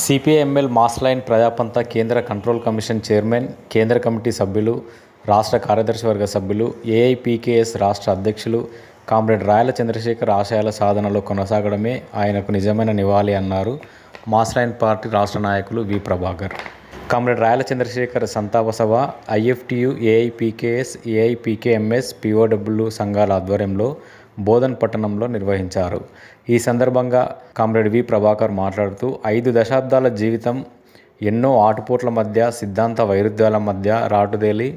CPI-ML mass line ప్రజాపంత కేంద్ర control commission chairman, కేంద్ర committee సభ్యులు, రాష్ట్ర కార్యదర్శివర్గ సభ్యులు, ఏఐపీకేఎస్ రాష్ట్ర అధ్యక్షులు కామ్రేడ్ రాయల చంద్రశేఖర్ ఆశయాల సాధనలో కొనసాగడమే ఆయనకు నిజమైన నివాళి అన్నారు మాస్ లైన్ పార్టీ రాష్ట్ర నాయకులు వి. ప్రభాకర్. కామ్రేడ్ రాయల చంద్రశేఖర్ సంతాప సభ ఐఎఫ్టియు, ఏఐపీకేఎస్, ఏఐపీకేఎంఎస్, పీఓడబ్ల్యూ సంఘాల ఆధ్వర్యంలో బోధన్ పట్టణంలో నిర్వహించారు. ఈ సందర్భంగా కామ్రేడ్ వి. ప్రభాకర్ మాట్లాడుతూ 5 దశాబ్దాల జీవితం ఎన్నో ఆటుపోట్ల మధ్య, సిద్ధాంత వైరుధ్యాల మధ్య రాటుదేలి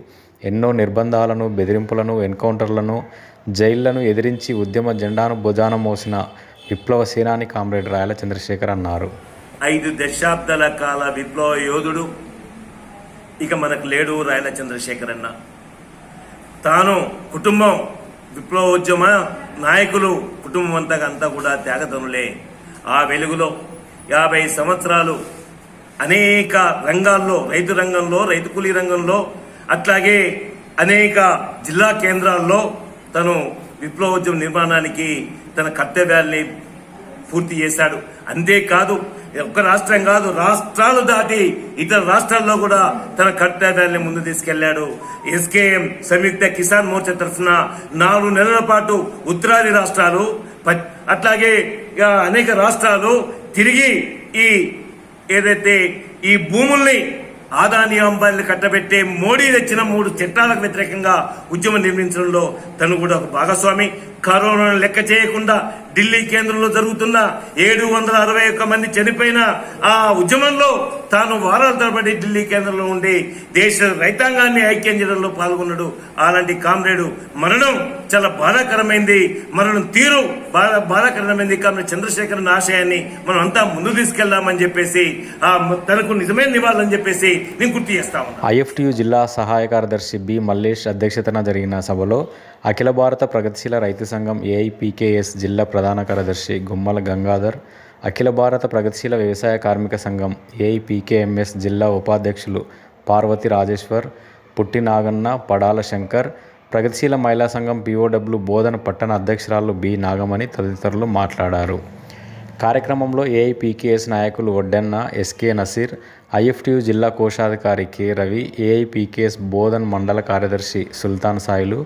ఎన్నో నిర్బంధాలను, బెదిరింపులను, ఎన్కౌంటర్లను, జైళ్లను ఎదిరించి ఉద్యమ జెండాను భుజాన మోసిన విప్లవ సేనాని కామ్రేడ్ రాయల చంద్రశేఖర్ అన్నారు. 5 దశాబ్దాల కాల విప్లవ యోధుడు ఇక మనకు లేడు రాయల చంద్రశేఖర్ అన్న. తాను కుటుంబం విప్లవోద్యమ నాయకులు కుటుంబం అంతా కూడా త్యాగతనులే. ఆ వెలుగులో 50 సంవత్సరాలు అనేక రంగాల్లో, రైతు రంగంలో, రైతు కూలీ రంగంలో, అట్లాగే అనేక జిల్లా కేంద్రాల్లో తను విప్లవోద్యమ నిర్మాణానికి తన కర్తవ్యాల్ని పూర్తి చేశాడు. అంతేకాదు ఒక్క రాష్ట్రం కాదు, రాష్ట్రాలు దాటి ఇతర రాష్ట్రాల్లో కూడా తన కర్తవ్యాన్ని ముందు తీసుకెళ్లాడు. ఎస్కేఎం సంయుక్త కిసాన్ మోర్చా తరఫున 4 నెలల పాటు ఉత్తరాది రాష్ట్రాలు, అట్లాగే అనేక రాష్ట్రాలు తిరిగి ఏదైతే ఈ భూముల్ని ఆదాని అంబానీ కట్టబెట్టే మోడీ తెచ్చిన 3 చట్టాలకు వ్యతిరేకంగా ఉద్యమం నిర్మించడంలో తను కూడా ఒక భాగస్వామి. కరోనాను లెక్క చేయకుండా ఢిల్లీ కేంద్రంలో జరుగుతున్న 761 మంది చనిపోయిన ఆ ఉద్యమంలో తాను వారాల తరబడి ఢిల్లీ కేంద్రంలో ఉండి దేశ రైతాంగాన్ని ఐక్యం చేయడంలో పాల్గొన్నాడు. అలాంటి కామ్రేడు మరణం చాలా బాధాకరమైంది. మరణం తీరు బాధాకరమైంది. కామ్రేడ్ చంద్రశేఖర్ ఆశయాన్ని మనం అంతా ముందు తీసుకెళ్దామని చెప్పేసి తనకు నిజమైన నివాళులని చెప్పేసి నేను గుర్తు చేస్తాను. ఐఎఫ్టియు జిల్లా సహాయ కార్యదర్శి బి. మల్లేష్ అధ్యక్షతన జరిగిన సభలో అఖిల భారత ప్రగతిశీల రైతు సంఘం ఏఐపీకేఎస్ జిల్లా ప్రధాన కార్యదర్శి గుమ్మల గంగాధర్, అఖిల భారత ప్రగతిశీల వ్యవసాయ కార్మిక సంఘం ఏఐపీకేఎంఎస్ జిల్లా ఉపాధ్యక్షులు పార్వతి రాజేశ్వర్, పుట్టి నాగన్న, పడాల శంకర్, ప్రగతిశీల మహిళా సంఘం పీఓడబ్ల్యూ బోధన పట్టణ అధ్యక్షురాలు బి. నాగమణి తదితరులు మాట్లాడారు. కార్యక్రమంలో ఏఐపీకేఎస్ నాయకులు వడ్డెన్న, ఎస్కే నసీర్, ఐఎఫ్టియు జిల్లా కోశాధికారి కె. రవి, ఏఐపీకేఎస్ బోధన్ మండల కార్యదర్శి సుల్తాన్ సాయిలు,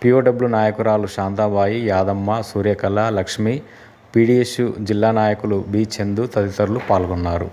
పీఓడబ్ల్యూ నాయకురాలు శాంతాబాయి, యాదమ్మ, సూర్యకళ, లక్ష్మి, పీడీఎస్యు జిల్లా నాయకులు బి. చందు తదితరులు పాల్గొన్నారు.